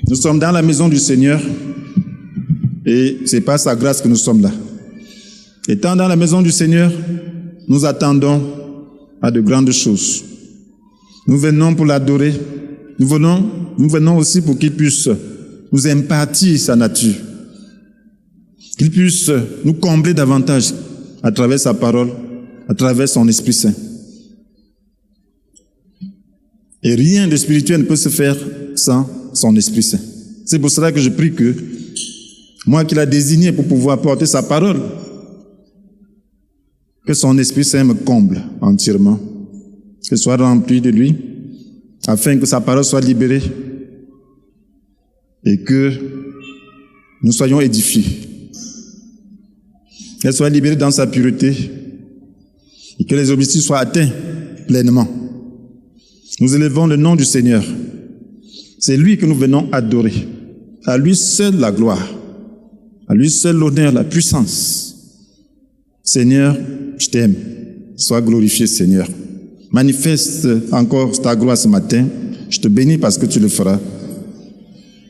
Nous sommes dans la maison du Seigneur et c'est par sa grâce que nous sommes là. Étant dans la maison du Seigneur, nous attendons à de grandes choses. Nous venons pour l'adorer. Nous venons aussi pour qu'il puisse nous impartir sa nature. Qu'il puisse nous combler davantage à travers sa parole, à travers son Esprit Saint. Et rien de spirituel ne peut se faire sans son Esprit Saint. C'est pour cela que je prie que moi qui l'a désigné pour pouvoir porter sa parole, que son Esprit Saint me comble entièrement, que soit rempli de lui, afin que sa parole soit libérée et que nous soyons édifiés. Qu'elle soit libérée dans sa pureté et que les objectifs soient atteints pleinement. Nous élevons le nom du Seigneur. C'est lui que nous venons adorer. À lui seul la gloire. À lui seul l'honneur, la puissance. Seigneur, je t'aime. Sois glorifié, Seigneur. Manifeste encore ta gloire ce matin. Je te bénis parce que tu le feras.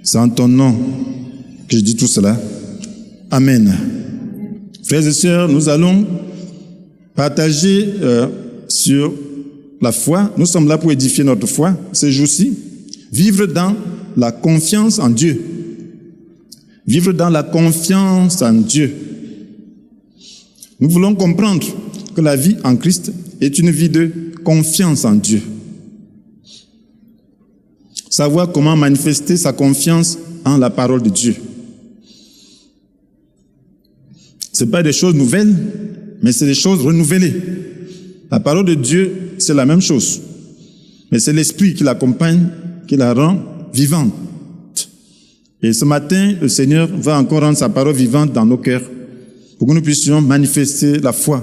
C'est en ton nom que je dis tout cela. Amen. Frères et sœurs, nous allons partager sur la foi. Nous sommes là pour édifier notre foi ces jours-ci. Vivre dans la confiance en Dieu. Vivre dans la confiance en Dieu. Nous voulons comprendre que la vie en Christ est une vie de confiance en Dieu. Savoir comment manifester sa confiance en la parole de Dieu. Ce n'est pas des choses nouvelles, mais c'est des choses renouvelées. La parole de Dieu, c'est la même chose. Mais c'est l'Esprit qui l'accompagne, qui la rend vivante. Et ce matin, le Seigneur va encore rendre sa parole vivante dans nos cœurs pour que nous puissions manifester la foi.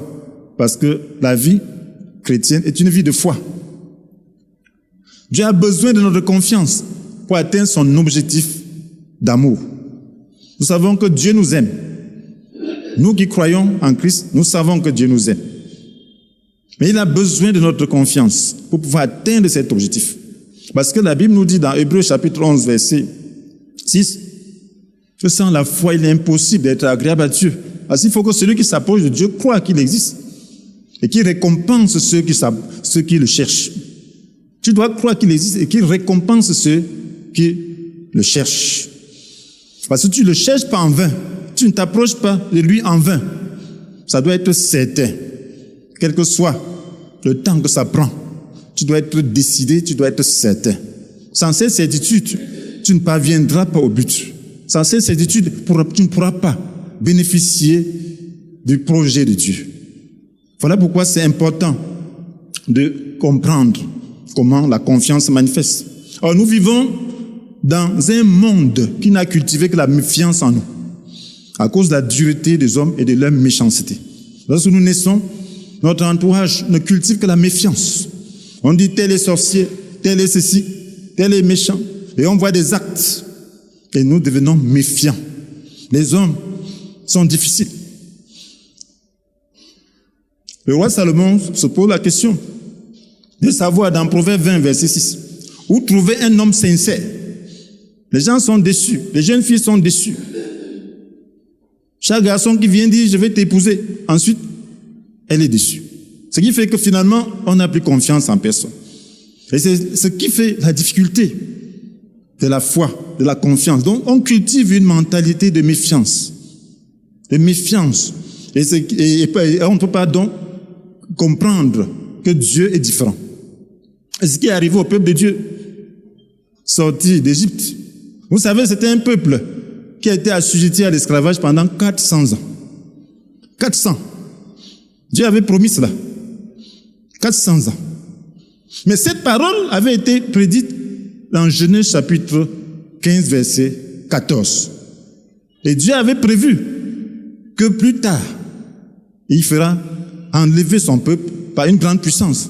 Parce que la vie chrétienne est une vie de foi. Dieu a besoin de notre confiance pour atteindre son objectif d'amour. Nous savons que Dieu nous aime. Nous qui croyons en Christ, nous savons que Dieu nous aime. Mais il a besoin de notre confiance pour pouvoir atteindre cet objectif. Parce que la Bible nous dit dans Hébreux chapitre 11, verset 6, que sans la foi, il est impossible d'être agréable à Dieu. Parce qu'il faut que celui qui s'approche de Dieu croit qu'il existe et qu'il récompense ceux qui le cherchent. Tu dois croire qu'il existe et qu'il récompense ceux qui le cherchent. Parce que tu ne le cherches pas en vain. Tu ne t'approches pas de lui en vain. Ça doit être certain. Quel que soit le temps que ça prend, tu dois être décidé, tu dois être certain. Sans cette certitude, tu ne parviendras pas au but. Sans cette certitude, tu ne pourras pas bénéficier du projet de Dieu. Voilà pourquoi c'est important de comprendre comment la confiance se manifeste. Or, nous vivons dans un monde qui n'a cultivé que la méfiance en nous, à cause de la dureté des hommes et de leur méchanceté. Lorsque nous naissons, notre entourage ne cultive que la méfiance. On dit tel est sorcier, tel est ceci, tel est méchant. Et on voit des actes. Et nous devenons méfiants. Les hommes sont difficiles. Le roi Salomon se pose la question de savoir dans Proverbe 20, verset 6, où trouver un homme sincère. Les gens sont déçus, les jeunes filles sont déçues. Chaque garçon qui vient dire « je vais t'épouser », ensuite, elle est déçue. Ce qui fait que finalement, on n'a plus confiance en personne. Et c'est ce qui fait la difficulté de la foi, de la confiance. Donc, on cultive une mentalité de méfiance. De méfiance. Et on ne peut pas donc comprendre que Dieu est différent. Et ce qui est arrivé au peuple de Dieu, sorti d'Égypte. Vous savez, c'était un peuple qui a été assujetti à l'esclavage pendant 400 ans. 400. Dieu avait promis cela. 400 ans. Mais cette parole avait été prédite dans Genèse chapitre 15, verset 14. Et Dieu avait prévu que plus tard, il fera enlever son peuple par une grande puissance.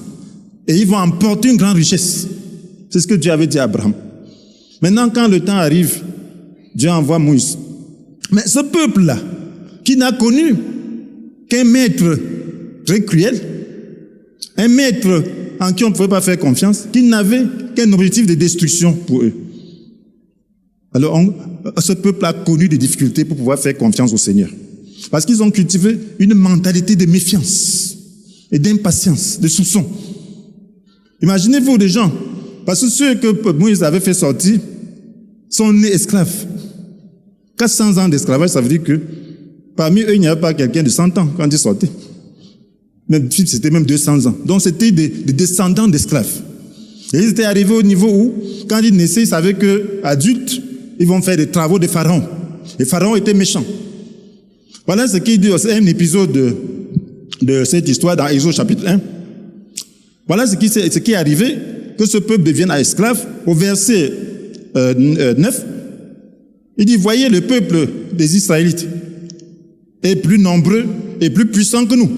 Et ils vont emporter une grande richesse. C'est ce que Dieu avait dit à Abraham. Maintenant, quand le temps arrive, Dieu envoie Moïse. Mais ce peuple-là, qui n'a connu qu'un maître très cruel, un maître en qui on ne pouvait pas faire confiance, qui n'avait qu'un objectif de destruction pour eux. Alors, ce peuple a connu des difficultés pour pouvoir faire confiance au Seigneur. Parce qu'ils ont cultivé une mentalité de méfiance et d'impatience, de soupçon. Imaginez-vous des gens, parce que ceux que Moïse avait fait sortir sont nés esclaves. 400 ans d'esclavage, ça veut dire que parmi eux, il n'y avait pas quelqu'un de 100 ans quand ils sortaient. Même c'était même 200 ans. Donc c'était des descendants d'esclaves. Et ils étaient arrivés au niveau où, quand ils naissaient, ils savaient qu'adultes, ils vont faire des travaux de Pharaon. Et Pharaon était méchant. Voilà ce qu'il dit, c'est un épisode de cette histoire dans Exode chapitre 1. Voilà ce qui est arrivé, que ce peuple devienne esclave. Au verset 9, il dit, voyez, le peuple des Israélites est plus nombreux et plus puissant que nous.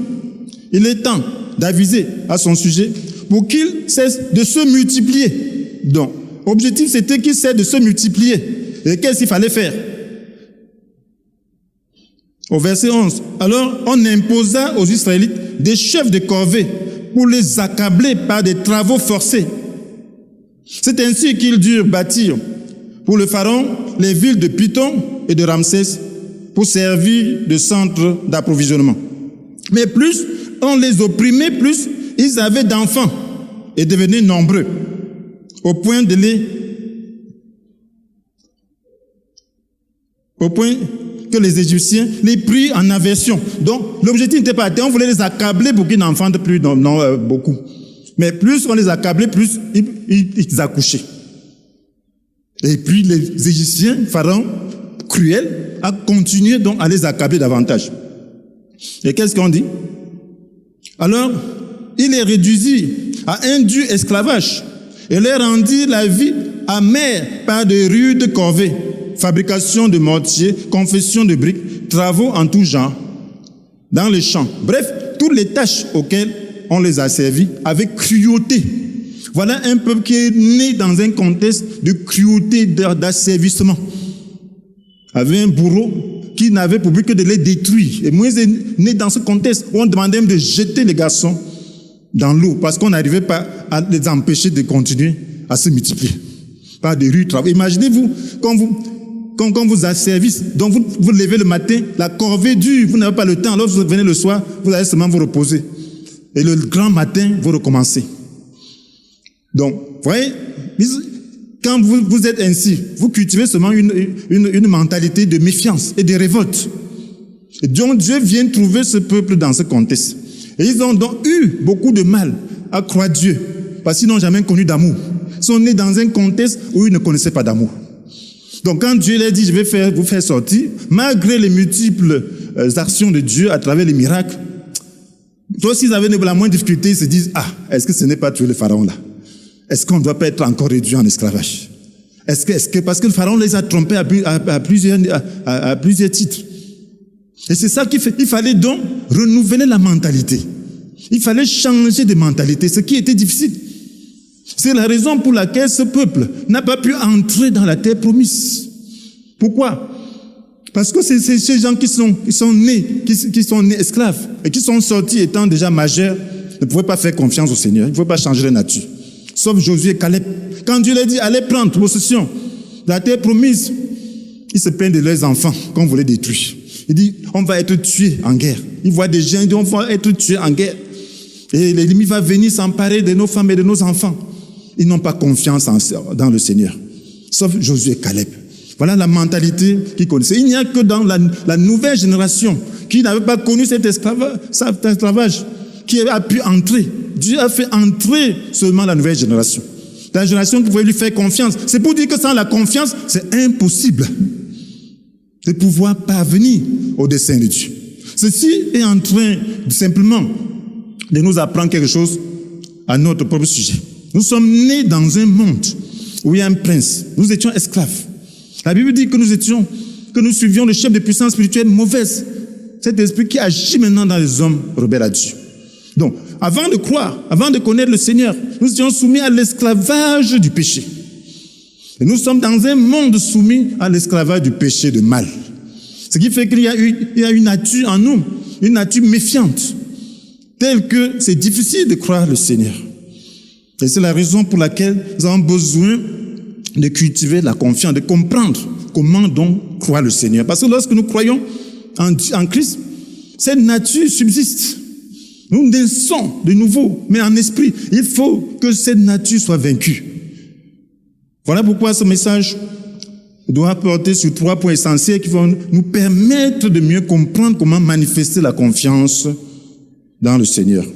Il est temps d'aviser à son sujet pour qu'il cesse de se multiplier. Donc, l'objectif c'était qu'il cesse de se multiplier. Et qu'est-ce qu'il fallait faire? Au verset 11, alors on imposa aux Israélites des chefs de corvée pour les accabler par des travaux forcés. C'est ainsi qu'ils durent bâtir pour le Pharaon les villes de Python et de Ramsès pour servir de centre d'approvisionnement. Mais plus on les opprimait, plus ils avaient d'enfants et devenaient nombreux, au point que les Égyptiens les prirent en aversion. Donc, l'objectif n'était pas atteint, on voulait les accabler pour qu'ils n'enfantent plus beaucoup. Mais plus on les accablait, plus ils accouchaient. Et puis les Égyptiens, Pharaon, cruel, a continué donc à les accabler davantage. Et qu'est-ce qu'on dit? Alors, il les réduisit à un dur esclavage et leur rendit la vie amère par de rudes corvées, fabrication de mortiers, confection de briques, travaux en tout genre, dans les champs. Bref, toutes les tâches auxquelles on les a servis avec cruauté. Voilà un peuple qui est né dans un contexte de cruauté, d'asservissement. Avait un bourreau qui n'avait pour but que de les détruire. Et Moïse est né dans ce contexte où on demandait même de jeter les garçons dans l'eau parce qu'on n'arrivait pas à les empêcher de continuer à se multiplier par des rudes travaux. Imaginez-vous, quand vous asservissez, donc vous levez le matin, la corvée dure, vous n'avez pas le temps. Lorsque vous venez le soir, vous allez seulement vous reposer. Et le grand matin, vous recommencez. Donc, vous voyez, quand vous êtes ainsi, vous cultivez seulement une mentalité de méfiance et de révolte. Et donc Dieu vient trouver ce peuple dans ce contexte. Et ils ont donc eu beaucoup de mal à croire Dieu, parce qu'ils n'ont jamais connu d'amour. Ils sont nés dans un contexte où ils ne connaissaient pas d'amour. Donc quand Dieu leur dit, je vais vous faire sortir, malgré les multiples actions de Dieu à travers les miracles, toi, s'ils avaient la moindre difficulté, ils se disent, est-ce que ce n'est pas tuer le pharaon là? Est-ce qu'on ne doit pas être encore réduit en esclavage? Est-ce que parce que le pharaon les a trompés à plusieurs titres. Et c'est ça qu'il fait. Il fallait donc renouveler la mentalité. Il fallait changer de mentalité, ce qui était difficile. C'est la raison pour laquelle ce peuple n'a pas pu entrer dans la terre promise. Pourquoi? Parce que c'est ces gens qui sont nés esclaves et qui sont sortis étant déjà majeurs, ne pouvaient pas faire confiance au Seigneur. Ils ne pouvaient pas changer de nature. Sauf Josué et Caleb. Quand Dieu leur dit, allez prendre possession de la terre promise, ils se plaignent de leurs enfants qu'on voulait détruire. Il dit, on va être tués en guerre. Ils voient des gens, ils disent, on va être tués en guerre. Et l'ennemi va venir s'emparer de nos femmes et de nos enfants. Ils n'ont pas confiance dans le Seigneur. Sauf Josué et Caleb. Voilà la mentalité qu'ils connaissaient. Il n'y a que dans la nouvelle génération qui n'avait pas connu cet esclavage qui a pu entrer. Dieu a fait entrer seulement la nouvelle génération. La génération qui pouvait lui faire confiance. C'est pour dire que sans la confiance, c'est impossible de pouvoir parvenir au dessein de Dieu. Ceci est en train simplement de nous apprendre quelque chose à notre propre sujet. Nous sommes nés dans un monde où il y a un prince. Nous étions esclaves. La Bible dit que nous suivions le chef de puissance spirituelle mauvaise. Cet esprit qui agit maintenant dans les hommes rebelles à Dieu. Donc, avant de croire, avant de connaître le Seigneur, nous étions soumis à l'esclavage du péché. Et nous sommes dans un monde soumis à l'esclavage du péché de mal. Ce qui fait qu'il y a une nature en nous, une nature méfiante, telle que c'est difficile de croire le Seigneur. Et c'est la raison pour laquelle nous avons besoin de cultiver la confiance, de comprendre comment donc croire le Seigneur. Parce que lorsque nous croyons en Christ, cette nature subsiste. Nous naissons de nouveau, mais en esprit. Il faut que cette nature soit vaincue. Voilà pourquoi ce message doit porter sur 3 points essentiels qui vont nous permettre de mieux comprendre comment manifester la confiance dans le Seigneur,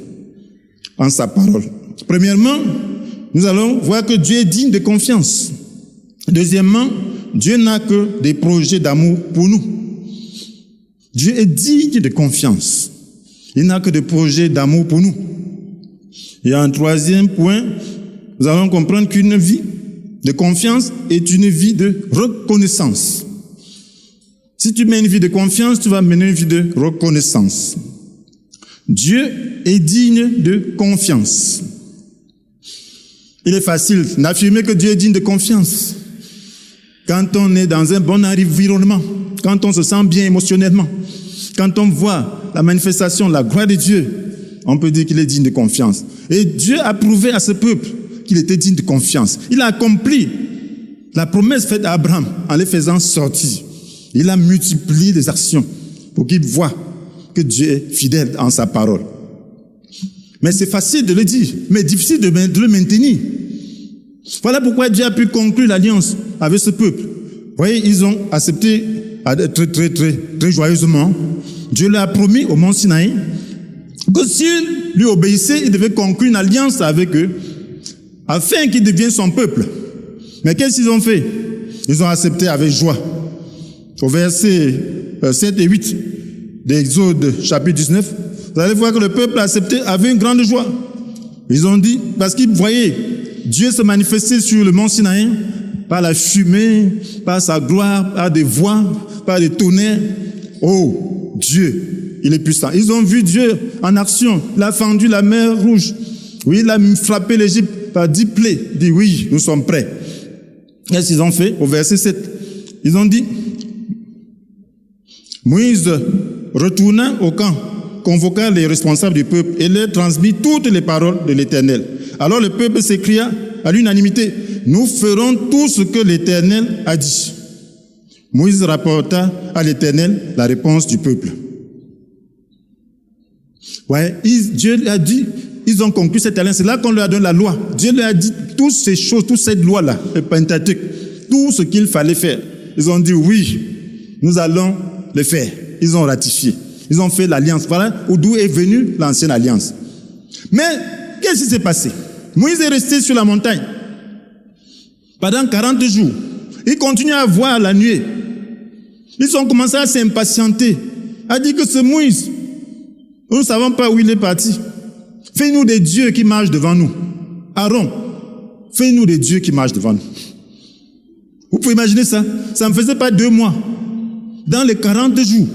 en sa parole. Premièrement, nous allons voir que Dieu est digne de confiance. Deuxièmement, Dieu n'a que des projets d'amour pour nous. Dieu est digne de confiance. Il n'a que des projets d'amour pour nous. Et en troisième point, nous allons comprendre qu'une vie de confiance est une vie de reconnaissance. Si tu mènes une vie de confiance, tu vas mener une vie de reconnaissance. Dieu est digne de confiance. Il est facile d'affirmer que Dieu est digne de confiance quand on est dans un bon environnement, quand on se sent bien émotionnellement, quand on voit la manifestation, la gloire de Dieu, on peut dire qu'il est digne de confiance. Et Dieu a prouvé à ce peuple qu'il était digne de confiance. Il a accompli la promesse faite à Abraham en les faisant sortir. Il a multiplié les actions pour qu'il voie que Dieu est fidèle en sa parole. Mais c'est facile de le dire, mais difficile de le maintenir. Voilà pourquoi Dieu a pu conclure l'alliance avec ce peuple. Vous voyez, ils ont accepté très joyeusement. Dieu leur a promis au mont Sinaï que s'ils lui obéissaient, il devait conclure une alliance avec eux afin qu'ils deviennent son peuple. Mais qu'est-ce qu'ils ont fait? Ils ont accepté avec joie. Au verset 7 et 8 d'Exode chapitre 19, vous allez voir que le peuple a accepté avec une grande joie. Ils ont dit, parce qu'ils voyaient Dieu se manifester sur le mont Sinaï par la fumée, par sa gloire, par des voix, par des tonnerres. Oh, Dieu, il est puissant. Ils ont vu Dieu en action. Il a fendu la mer Rouge. Oui, il a frappé l'Égypte par 10 plaies. Il dit, oui, nous sommes prêts. Qu'est-ce qu'ils ont fait? Au verset 7, ils ont dit, Moïse retourna au camp, convoqua les responsables du peuple et leur transmit toutes les paroles de l'Éternel. Alors le peuple s'écria à l'unanimité, nous ferons tout ce que l'Éternel a dit. Moïse rapporta à l'Éternel la réponse du peuple. Ouais, Dieu a dit, ils ont conclu cette alliance. C'est là qu'on leur a donné la loi. Dieu leur a dit toutes ces choses, toute cette loi-là, le Pentateuque, tout ce qu'il fallait faire. Ils ont dit oui, nous allons le faire. Ils ont ratifié. Ils ont fait l'alliance. Voilà d'où est venue l'ancienne alliance. Mais qu'est-ce qui s'est passé? Moïse est resté sur la montagne pendant 40 jours. Ils continuent à voir la nuée. Ils ont commencé à s'impatienter, à dire que ce Moïse, nous ne savons pas où il est parti. Fais-nous des dieux qui marchent devant nous. Aaron, fais-nous des dieux qui marchent devant nous. Vous pouvez imaginer ça? Ça ne faisait pas 2 mois. Dans les 40 jours,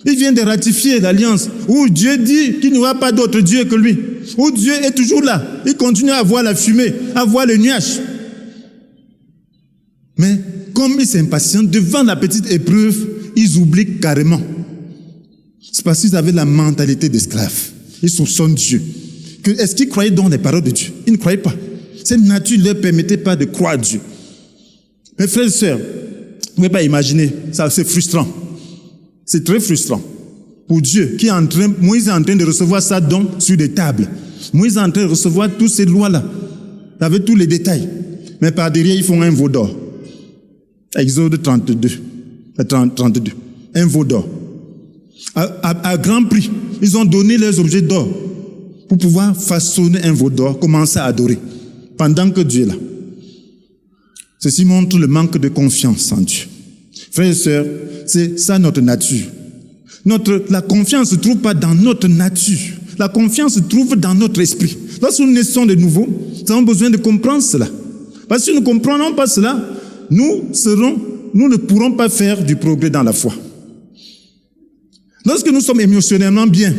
il vient de ratifier l'alliance où Dieu dit qu'il n'y aura pas d'autre Dieu que lui. Où Dieu est toujours là. Il continue à voir la fumée, à voir le nuage. Mais comme ils s'impatientent devant la petite épreuve, ils oublient carrément. C'est parce qu'ils avaient la mentalité d'esclaves. Ils soupçonnent Dieu. Est-ce qu'ils croyaient dans les paroles de Dieu? Ils ne croyaient pas. Cette nature ne leur permettait pas de croire Dieu. Mes frères et sœurs, vous ne pouvez pas imaginer, ça c'est frustrant. C'est très frustrant pour Dieu qui est en train, Moïse est en train de recevoir ça donc sur des tables. Moïse est en train de recevoir toutes ces lois-là, avec tous les détails. Mais par derrière, ils font un veau d'or. Exode 32. Un veau d'or. À grand prix, ils ont donné leurs objets d'or pour pouvoir façonner un veau d'or, commencer à adorer, pendant que Dieu est là. Ceci montre le manque de confiance en Dieu. Frères et sœurs, c'est ça notre nature. La confiance ne se trouve pas dans notre nature. La confiance se trouve dans notre esprit. Lorsque nous naissons de nouveau, nous avons besoin de comprendre cela. Parce que si nous ne comprenons pas cela, nous ne pourrons pas faire du progrès dans la foi. Lorsque nous sommes émotionnellement bien,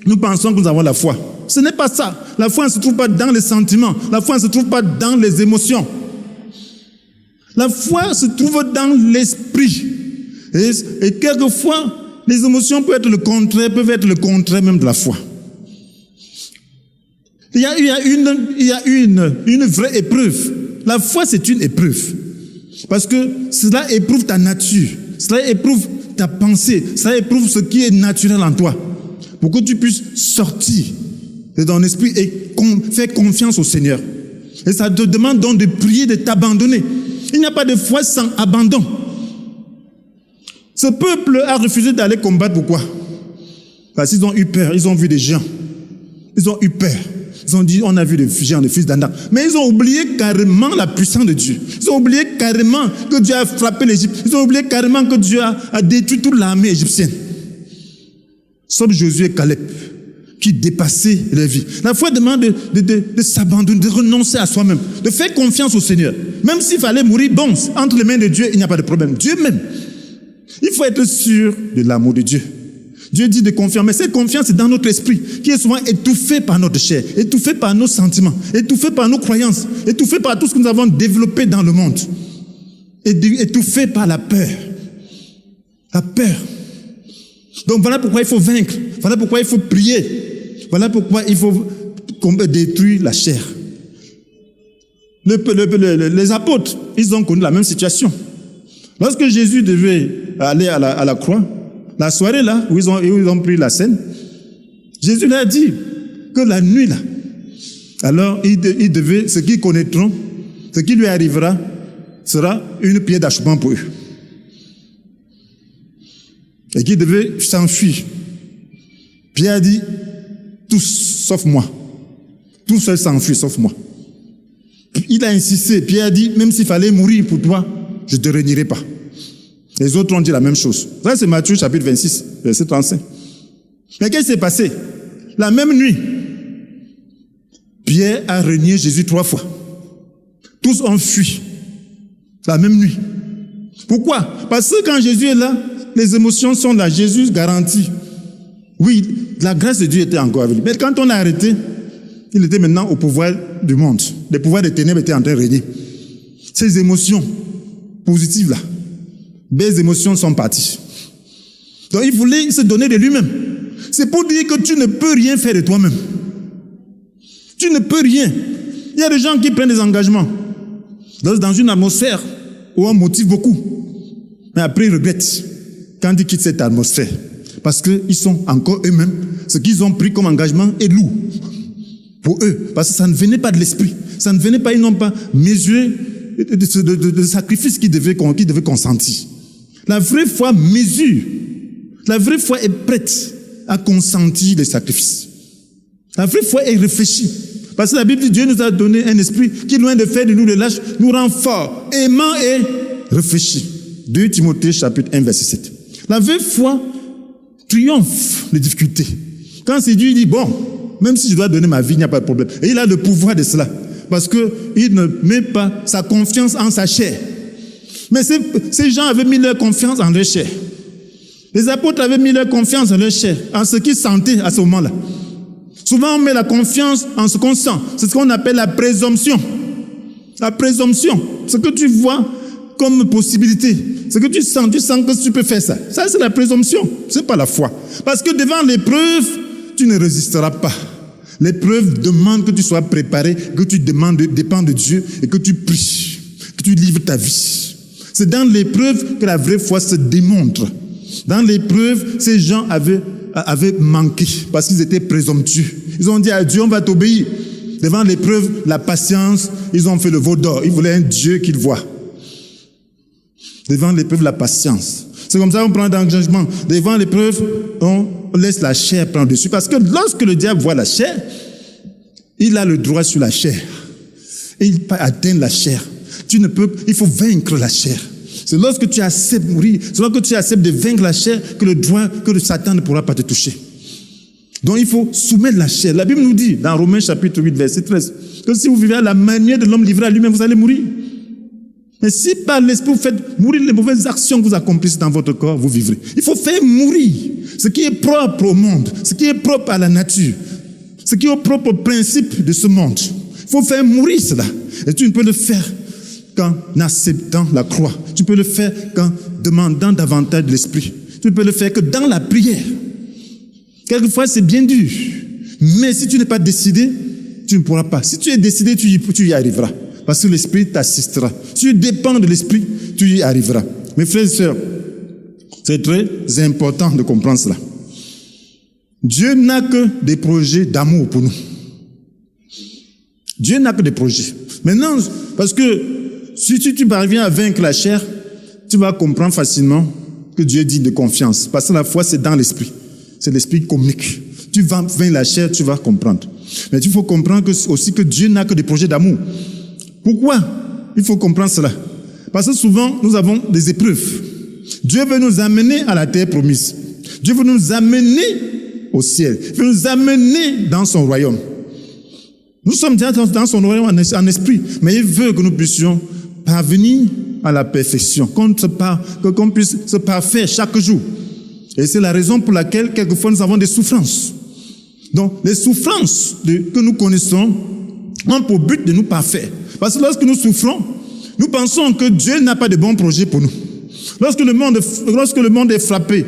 nous pensons que nous avons la foi. Ce n'est pas ça. La foi ne se trouve pas dans les sentiments. La foi ne se trouve pas dans les émotions. La foi se trouve dans l'esprit. Et quelquefois, les émotions peuvent être le contraire même de la foi. Il y a une vraie épreuve La foi, c'est une épreuve. Parce que cela éprouve ta nature, cela éprouve ta pensée, cela éprouve ce qui est naturel en toi. Pour que tu puisses sortir de ton esprit et faire confiance au Seigneur. Et ça te demande donc de prier, de t'abandonner. Il n'y a pas de foi sans abandon. Ce peuple a refusé d'aller combattre. Pourquoi? Parce qu'ils ont eu peur, ils ont vu des géants. Ils ont eu peur. Ils ont dit, on a vu des géants, des fils d'Anak. Mais ils ont oublié carrément la puissance de Dieu. Ils ont oublié carrément que Dieu a frappé l'Égypte. Ils ont oublié carrément que Dieu a détruit toute l'armée égyptienne. Sauf Josué et Caleb, qui dépassaient leur vie. La foi demande de s'abandonner, de renoncer à soi-même, de faire confiance au Seigneur. Même s'il fallait mourir, bon, entre les mains de Dieu, il n'y a pas de problème. Dieu même. Il faut être sûr de l'amour de Dieu. Dieu dit de confiance, mais cette confiance est dans notre esprit, qui est souvent étouffé par notre chair, étouffé par nos sentiments, étouffé par nos croyances, étouffé par tout ce que nous avons développé dans le monde, étouffé par la peur. La peur. Donc voilà pourquoi il faut vaincre, voilà pourquoi il faut prier, voilà pourquoi il faut détruire la chair. Les apôtres, ils ont connu la même situation. Lorsque Jésus devait aller à la croix, la soirée là, où ils ont pris la scène, Jésus leur a dit que la nuit là, alors ils devaient, ce qu'ils connaîtront, ce qui lui arrivera, sera une pierre d'achoppement pour eux. Et qu'ils devaient s'enfuir. Pierre a dit, tous sauf moi. Tous seuls s'enfuient sauf moi. Il a insisté, Pierre a dit, même s'il fallait mourir pour toi, je ne te réunirai pas. Les autres ont dit la même chose. Ça, c'est Matthieu chapitre 26, verset 35. Mais qu'est-ce qui s'est passé? La même nuit, Pierre a renié Jésus 3 fois. Tous ont fui. La même nuit. Pourquoi? Parce que quand Jésus est là, les émotions sont là. Jésus garantit. Oui, la grâce de Dieu était encore avec lui. Mais quand on a arrêté, il était maintenant au pouvoir du monde. Le pouvoir des ténèbres était en train de régner. Ces émotions positives là, les émotions sont parties. Donc il voulait se donner de lui-même. C'est pour dire que tu ne peux rien faire de toi-même. Tu ne peux rien. Il y a des gens qui prennent des engagements dans une atmosphère où on motive beaucoup. Mais après ils regrettent quand ils quittent cette atmosphère. Parce qu'ils sont encore eux-mêmes. Ce qu'ils ont pris comme engagement est lourd pour eux. Parce que ça ne venait pas de l'esprit. Ça ne venait pas, ils n'ont pas mesuré de sacrifice qu'ils devaient consentir. La vraie foi mesure. La vraie foi est prête à consentir les sacrifices. La vraie foi est réfléchie. Parce que la Bible dit, Dieu nous a donné un esprit qui, loin de faire de nous le lâche, nous rend forts, aimants et réfléchis. 2 Timothée chapitre 1 verset 7. La vraie foi triomphe les difficultés. Quand c'est Dieu, il dit, bon, même si je dois donner ma vie, il n'y a pas de problème. Et il a le pouvoir de cela. Parce qu'il ne met pas sa confiance en sa chair. Mais ces gens avaient mis leur confiance en leur chair. Les apôtres avaient mis leur confiance en leur chair, en ce qu'ils sentaient à ce moment-là. Souvent, on met la confiance en ce qu'on sent. C'est ce qu'on appelle la présomption. La présomption. Ce que tu vois comme possibilité. Ce que tu sens que tu peux faire ça. Ça, c'est la présomption. Ce n'est pas la foi. Parce que devant l'épreuve, tu ne résisteras pas. L'épreuve demande que tu sois préparé, que tu dépends de Dieu et que tu pries, que tu livres ta vie. C'est dans l'épreuve que la vraie foi se démontre. Dans l'épreuve, ces gens avaient manqué parce qu'ils étaient présomptueux. Ils ont dit à Dieu, on va t'obéir. Devant l'épreuve, la patience, ils ont fait le veau d'or. Ils voulaient un Dieu qu'ils voient. Devant l'épreuve, la patience. C'est comme ça qu'on prend d'engagement. Devant l'épreuve, on laisse la chair prendre dessus. Parce que lorsque le diable voit la chair, il a le droit sur la chair. Et il peut atteindre la chair. Il faut vaincre la chair. C'est lorsque tu acceptes de mourir, c'est lorsque tu acceptes de vaincre la chair que le Satan ne pourra pas te toucher. Donc il faut soumettre la chair. La Bible nous dit, dans Romains chapitre 8, verset 13, que si vous vivez à la manière de l'homme livré à lui-même, vous allez mourir. Mais si par l'esprit vous faites mourir les mauvaises actions que vous accomplissez dans votre corps, vous vivrez. Il faut faire mourir ce qui est propre au monde, ce qui est propre à la nature, ce qui est propre au principe de ce monde. Il faut faire mourir cela. Et tu ne peux le faire qu'en acceptant la croix. Tu peux le faire qu'en demandant davantage de l'esprit. Tu ne peux le faire que dans la prière. Quelquefois, c'est bien dur. Mais si tu n'es pas décidé, tu ne pourras pas. Si tu es décidé, tu y arriveras. Parce que l'Esprit t'assistera. Si tu dépends de l'Esprit, tu y arriveras. Mes frères et sœurs, c'est très important de comprendre cela. Dieu n'a que des projets d'amour pour nous. Dieu n'a que des projets. Maintenant, parce que si tu parviens à vaincre la chair, tu vas comprendre facilement que Dieu est digne de confiance. Parce que la foi, c'est dans l'Esprit. C'est l'Esprit qui communique. Tu vas vaincre la chair, tu vas comprendre. Mais il faut comprendre aussi que Dieu n'a que des projets d'amour. Pourquoi il faut comprendre cela? Parce que souvent, nous avons des épreuves. Dieu veut nous amener à la terre promise. Dieu veut nous amener au ciel. Il veut nous amener dans son royaume. Nous sommes déjà dans son royaume en esprit, mais il veut que nous puissions parvenir à la perfection, qu'on puisse se parfaire chaque jour. Et c'est la raison pour laquelle, quelquefois, nous avons des souffrances. Donc, les souffrances que nous connaissons ont pour but de nous parfaire. Parce que lorsque nous souffrons, nous pensons que Dieu n'a pas de bons projets pour nous. Lorsque le monde est frappé,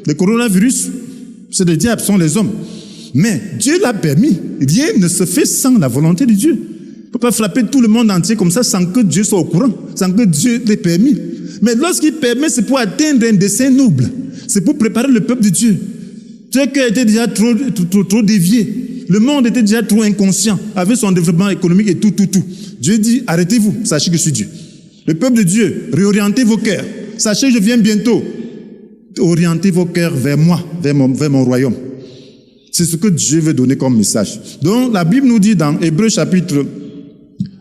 le coronavirus, c'est le diable, sont les hommes. Mais Dieu l'a permis. Rien ne se fait sans la volonté de Dieu. Il ne peut pas frapper tout le monde entier comme ça sans que Dieu soit au courant, sans que Dieu l'ait permis. Mais lorsqu'il permet, c'est pour atteindre un dessein noble. C'est pour préparer le peuple de Dieu. Dieu était déjà trop dévié. Le monde était déjà trop inconscient avec son développement économique et tout. Dieu dit, arrêtez-vous, sachez que je suis Dieu. Le peuple de Dieu, réorientez vos cœurs. Sachez que je viens bientôt. Orientez vos cœurs vers moi, vers mon royaume. C'est ce que Dieu veut donner comme message. Donc, la Bible nous dit dans Hébreux chapitre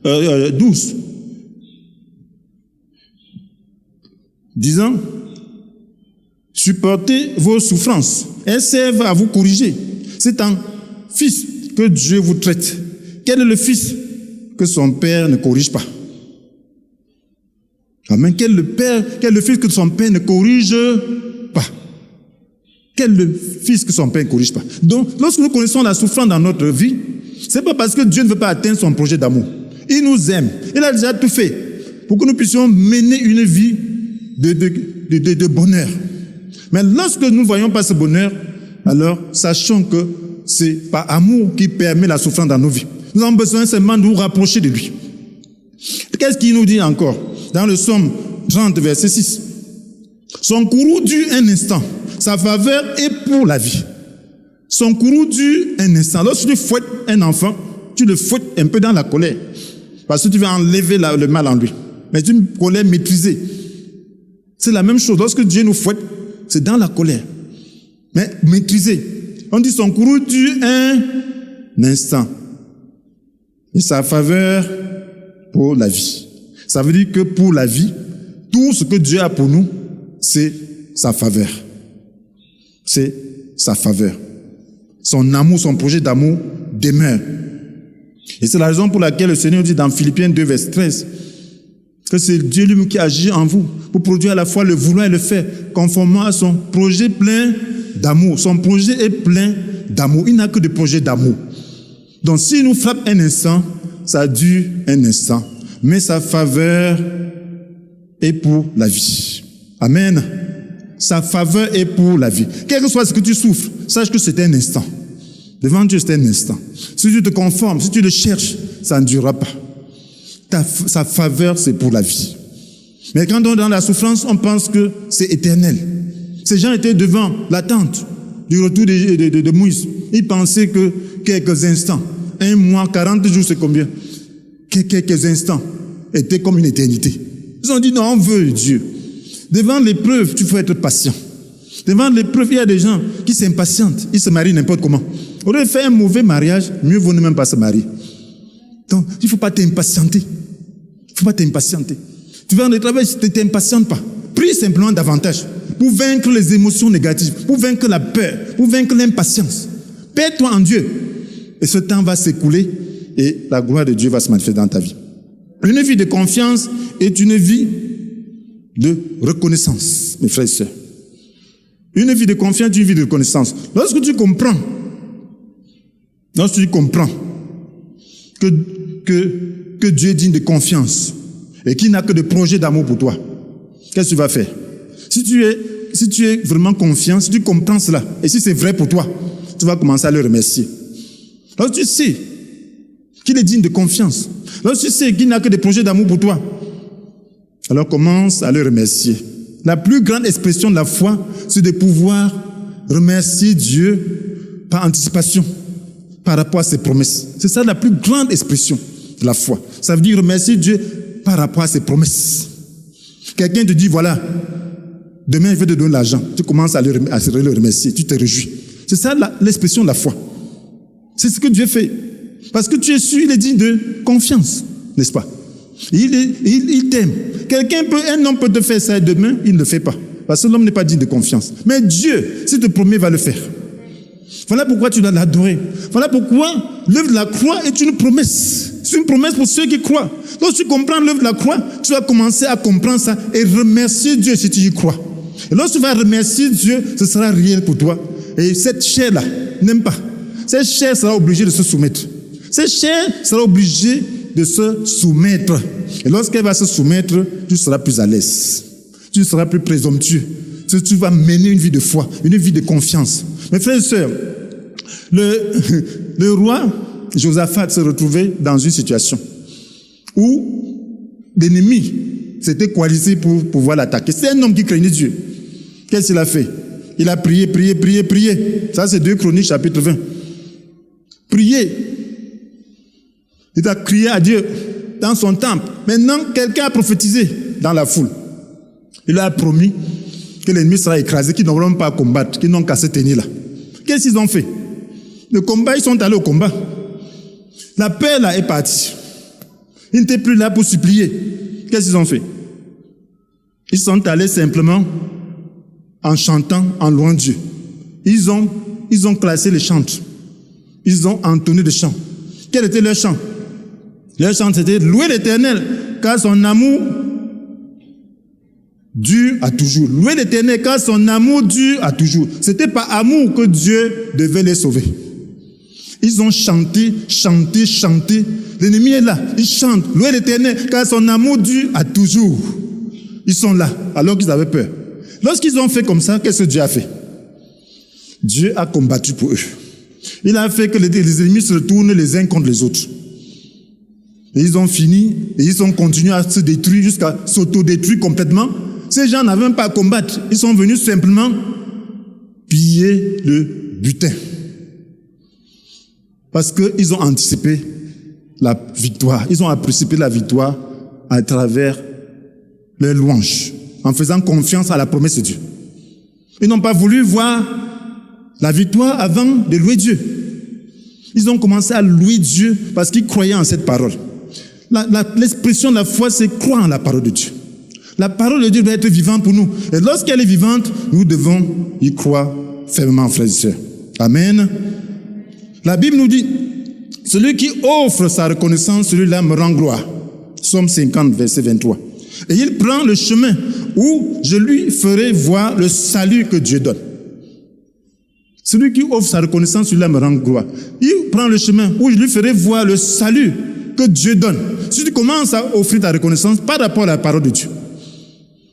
12, disant, supportez vos souffrances. Elles servent à vous corriger. C'est en fils que Dieu vous traite. Quel est le fils que son père ne corrige pas? Amen. Quel est le fils que son père ne corrige pas? Quel est le fils que son père ne corrige pas? Donc, lorsque nous connaissons la souffrance dans notre vie, c'est pas parce que Dieu ne veut pas atteindre son projet d'amour. Il nous aime. Il a déjà tout fait pour que nous puissions mener une vie de bonheur. Mais lorsque nous ne voyons pas ce bonheur, alors sachons que c'est par amour qui permet la souffrance dans nos vies. Nous avons besoin seulement de nous rapprocher de lui. Qu'est-ce qu'il nous dit encore? Dans le psaume 30, verset 6. Son courroux dure un instant. Sa faveur est pour la vie. Son courroux dure un instant. Lorsque tu fouettes un enfant, tu le fouettes un peu dans la colère. Parce que tu vas enlever le mal en lui. Mais c'est une colère maîtrisée. C'est la même chose. Lorsque Dieu nous fouette, c'est dans la colère. Mais maîtrisée. On dit son courroux dure un instant. Et sa faveur pour la vie. Ça veut dire que pour la vie, tout ce que Dieu a pour nous, c'est sa faveur. C'est sa faveur. Son amour, son projet d'amour demeure. Et c'est la raison pour laquelle le Seigneur dit dans Philippiens 2, verset 13, que c'est Dieu lui-même qui agit en vous pour produire à la fois le vouloir et le faire, conformément à son projet plein d'amour. Son projet est plein d'amour. Il n'a que des projets d'amour. Donc s'il nous frappe un instant, ça dure un instant. Mais sa faveur est pour la vie. Amen. Sa faveur est pour la vie. Quel que soit ce que tu souffres, sache que c'est un instant. Devant Dieu, c'est un instant. Si tu te conformes, si tu le cherches, ça ne durera pas. Sa faveur, c'est pour la vie. Mais quand on est dans la souffrance, on pense que c'est éternel. Ces gens étaient devant l'attente du retour de Moïse. Ils pensaient que quelques instants, 1 mois, 40 jours, c'est combien? Quelques instants étaient comme une éternité. Ils ont dit non, on veut Dieu. Devant l'épreuve, tu faut être patient. Devant l'épreuve, il y a des gens qui s'impatientent. Ils se marient n'importe comment. Au lieu de faire un mauvais mariage, mieux vaut ne même pas se marier. Donc, il ne faut pas t'impatienter. Il ne faut pas t'impatienter. Tu vas dans le travail, ne t'impatiente pas. Prie simplement davantage pour vaincre les émotions négatives, pour vaincre la peur, pour vaincre l'impatience. Perds-toi en Dieu. Et ce temps va s'écouler et la gloire de Dieu va se manifester dans ta vie. Une vie de confiance est une vie de reconnaissance, mes frères et sœurs. Une vie de confiance est une vie de reconnaissance. Lorsque tu comprends que Dieu est digne de confiance et qu'il n'a que des projets d'amour pour toi, qu'est-ce que tu vas faire? Si tu es vraiment confiant, si tu comprends cela, et si c'est vrai pour toi, tu vas commencer à le remercier. Lorsque tu sais qu'il est digne de confiance, lorsque tu sais qu'il n'a que des projets d'amour pour toi, alors commence à le remercier. La plus grande expression de la foi, c'est de pouvoir remercier Dieu par anticipation, par rapport à ses promesses. C'est ça la plus grande expression de la foi. Ça veut dire remercier Dieu par rapport à ses promesses. Quelqu'un te dit, voilà, demain je vais te donner l'argent. Tu commences à le remercier, tu te réjouis. C'est ça l'expression de la foi. C'est ce que Dieu fait. Parce que tu es sûr, il est digne de confiance, n'est-ce pas? Il t'aime. Un homme peut te faire ça et demain, il ne le fait pas. Parce que l'homme n'est pas digne de confiance. Mais Dieu, s'il te promet, va le faire. Voilà pourquoi tu dois l'adorer. Voilà pourquoi l'œuvre de la croix est une promesse. C'est une promesse pour ceux qui croient. Lorsque tu comprends l'œuvre de la croix, tu vas commencer à comprendre ça et remercier Dieu si tu y crois. Et lorsque tu vas remercier Dieu, ce sera réel pour toi. Et cette chair-là n'aime pas. Cette chair sera obligée de se soumettre. Cette chair sera obligée de se soumettre. Et lorsqu'elle va se soumettre, tu seras plus à l'aise. Tu seras plus présomptueux. Tu vas mener une vie de foi, une vie de confiance. Mes frères et sœurs, le roi Josaphat se retrouvait dans une situation où l'ennemi s'était coalisé pour pouvoir l'attaquer. C'est un homme qui craignait Dieu. Qu'est-ce qu'il a fait? Il a prié. Ça, c'est 2 Chroniques, chapitre 20. Prier. Il a crié à Dieu dans son temple. Maintenant, quelqu'un a prophétisé dans la foule. Il a promis que l'ennemi sera écrasé, qu'ils n'auront pas à combattre, qu'ils n'ont qu'à se tenir là. Qu'est-ce qu'ils ont fait? Le combat, ils sont allés au combat. La paix là est partie. Ils n'étaient plus là pour supplier. Qu'est-ce qu'ils ont fait? Ils sont allés simplement en chantant, en louant Dieu. Ils ont classé les chants. Ils ont entonné des chants. Quel était leur chant? Leur chant, c'était louer l'Éternel, car son amour dure à toujours. Louer l'Éternel, car son amour dure à toujours. C'était par amour que Dieu devait les sauver. Ils ont chanté. L'ennemi est là. Ils chantent. Louer l'Éternel, car son amour dure à toujours. Ils sont là, alors qu'ils avaient peur. Lorsqu'ils ont fait comme ça, qu'est-ce que Dieu a fait? Dieu a combattu pour eux. Il a fait que les ennemis se retournent les uns contre les autres. Et ils ont fini, et ils ont continué à se détruire jusqu'à s'autodétruire complètement. Ces gens n'avaient même pas à combattre. Ils sont venus simplement piller le butin. Parce qu'ils ont anticipé la victoire. Ils ont anticipé la victoire à travers les louanges, en faisant confiance à la promesse de Dieu. Ils n'ont pas voulu voir la victoire avant de louer Dieu. Ils ont commencé à louer Dieu parce qu'ils croyaient en cette parole. L'expression de la foi, c'est croire en la parole de Dieu. La parole de Dieu doit être vivante pour nous. Et lorsqu'elle est vivante, nous devons y croire fermement, frères et sœurs. Amen. La Bible nous dit, celui qui offre sa reconnaissance, celui-là me rend gloire. Psaume 50, verset 23. Et il prend le chemin où je lui ferai voir le salut que Dieu donne. Celui qui offre sa reconnaissance, celui-là me rend gloire. Il prend le chemin où je lui ferai voir le salut que Dieu donne. Si tu commences à offrir ta reconnaissance par rapport à la parole de Dieu,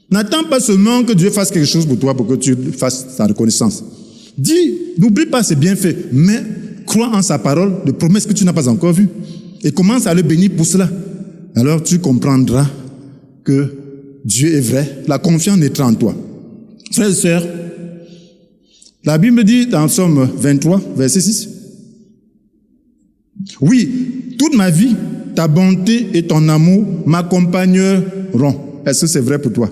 n'attends pas seulement que Dieu fasse quelque chose pour toi pour que tu fasses ta reconnaissance. Dis, n'oublie pas ses bienfaits, mais crois en sa parole de promesses que tu n'as pas encore vues. Et commence à le bénir pour cela. Alors tu comprendras que Dieu est vrai, la confiance naîtra en toi. Frères et sœurs, la Bible dit dans Psaume 23, verset 6, « Oui, toute ma vie, ta bonté et ton amour m'accompagneront. » Est-ce que c'est vrai pour toi?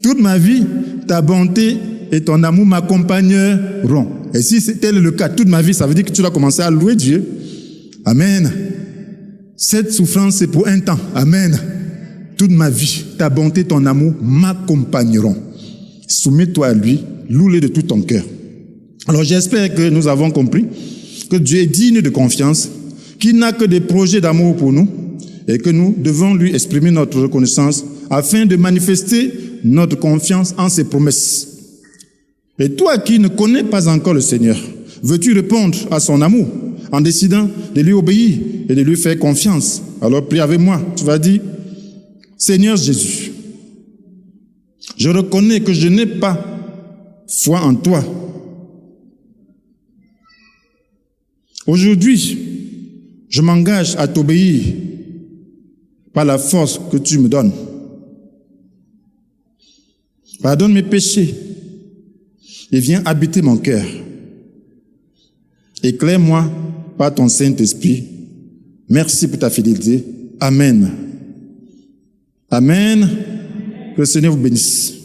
Toute ma vie, ta bonté et ton amour m'accompagneront. Et si c'était le cas, toute ma vie, ça veut dire que tu dois commencer à louer Dieu. Amen. Cette souffrance, c'est pour un temps. Amen. Toute ma vie, ta bonté et ton amour m'accompagneront. Soumets-toi à lui, loue-le de tout ton cœur. Alors j'espère que nous avons compris que Dieu est digne de confiance, qu'il n'a que des projets d'amour pour nous et que nous devons lui exprimer notre reconnaissance afin de manifester notre confiance en ses promesses. Et toi qui ne connais pas encore le Seigneur, veux-tu répondre à son amour en décidant de lui obéir et de lui faire confiance? Alors prie avec moi, tu vas dire, Seigneur Jésus, je reconnais que je n'ai pas foi en toi. Aujourd'hui, je m'engage à t'obéir par la force que tu me donnes. Pardonne mes péchés et viens habiter mon cœur. Éclaire-moi par ton Saint-Esprit. Merci pour ta fidélité. Amen. Amen. Que le Seigneur vous bénisse.